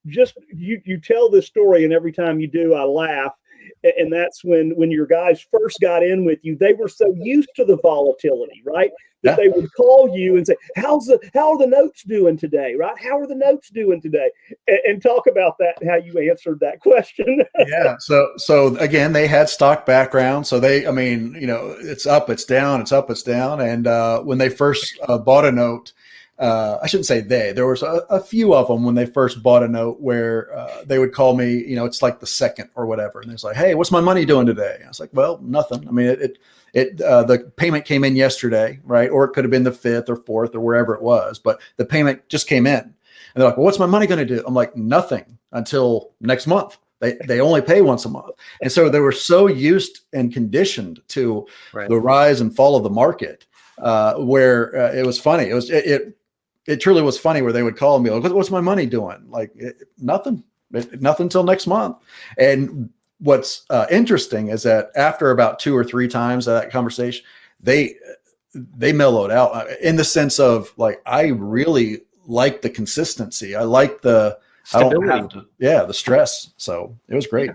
Just you tell this story, and every time you do, I laugh. And that's when your guys first got in with you, they were so used to the volatility, right? That Yeah. they would call you and say, how are the notes doing today? Right? How are the notes doing today? And talk about that, how you answered that question. Yeah. So again, they had stock background. So I mean, it's up, it's down, it's up, it's down. And when they first bought a note, I shouldn't say there was a few of them when they first bought a note where they would call me, it's like the second or whatever. And it's like, hey, what's my money doing today? I was like, well, nothing. I mean, the payment came in yesterday, right? Or it could have been the 5th or 4th or wherever it was, but the payment just came in. And they're like, well, what's my money going to do? I'm like, nothing until next month. They only pay once a month. And so they were so used and conditioned to the rise and fall of the market where it was funny. It truly was funny where they would call me, like, what's my money doing? Like nothing until next month. And what's interesting is that after about 2 or 3 times of that conversation, they mellowed out in the sense of like, I really like the consistency. I like the stability. The stress. So it was great.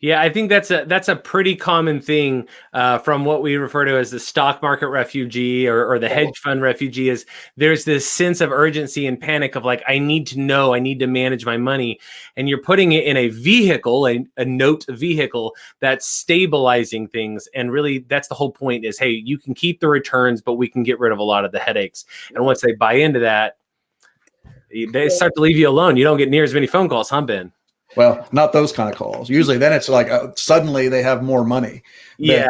Yeah, I think that's a pretty common thing from what we refer to as the stock market refugee or the hedge fund refugee. Is there's this sense of urgency and panic of like, I need to know, I need to manage my money, and you're putting it in a vehicle, a note vehicle that's stabilizing things. And really, that's the whole point: is hey, you can keep the returns, but we can get rid of a lot of the headaches. And once they buy into that, they start to leave you alone. You don't get near as many phone calls, huh, Ben? Well, not those kind of calls. Usually then it's like suddenly they have more money. Yeah.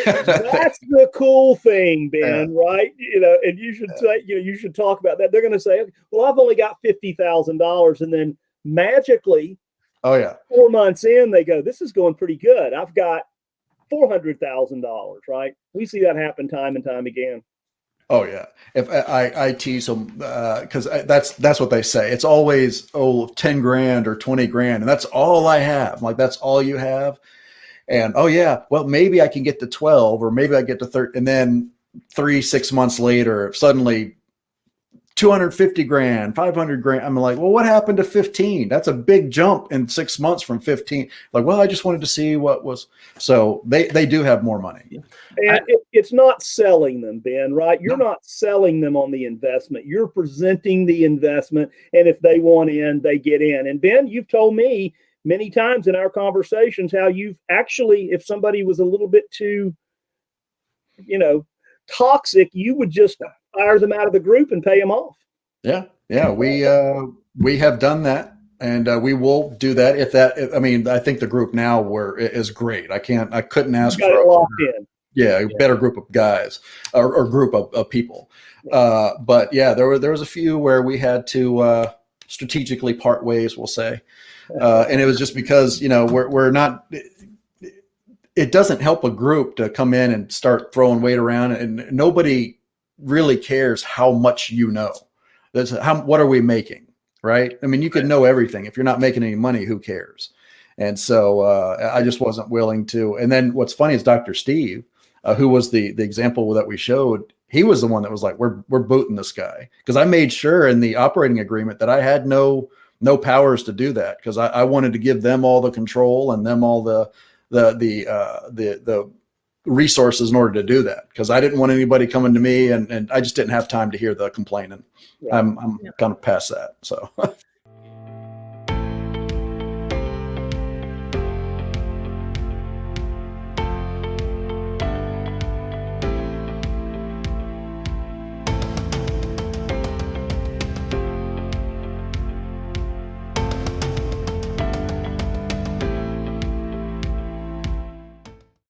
That's the cool thing, Ben, right? And you should say, you should talk about that. They're going to say, well, I've only got $50,000. And then magically, 4 months in, they go, this is going pretty good. I've got $400,000, right? We see that happen time and time again. Oh yeah. If I tease them because that's what they say. It's always 10 grand or 20 grand, and that's all I have. I'm like, that's all you have, and well, maybe I can get to 12, or maybe I get to 30, and then 6 months later, suddenly 250 grand, 500 grand. I'm like, well, what happened to 15? That's a big jump in 6 months from 15. Like, well, I just wanted to see what was. So they do have more money. And it's not selling them, Ben, right? You're not selling them on the investment. You're presenting the investment. And if they want in, they get in. And Ben, you've told me many times in our conversations how you've actually, if somebody was a little bit too, toxic, you would just fire them out of the group and pay them off. Yeah. We have done that, and we will do that I think the group now is great. I couldn't ask for it locked in. Yeah, a better group of guys or group of people. But yeah, there was a few where we had to strategically part ways, we'll say. And it was just because, we're not, it doesn't help a group to come in and start throwing weight around, and nobody really cares how much what are we making, right? I mean, you could know everything. If you're not making any money, who cares? And so I just wasn't willing to. And then what's funny is Dr. Steve, who was the example that we showed, he was the one that was like, we're booting this guy, because I made sure in the operating agreement that I had no powers to do that, because I wanted to give them all the control and them all the resources in order to do that, because I didn't want anybody coming to me, and I just didn't have time to hear the complaining. Right. I'm kind of past that. So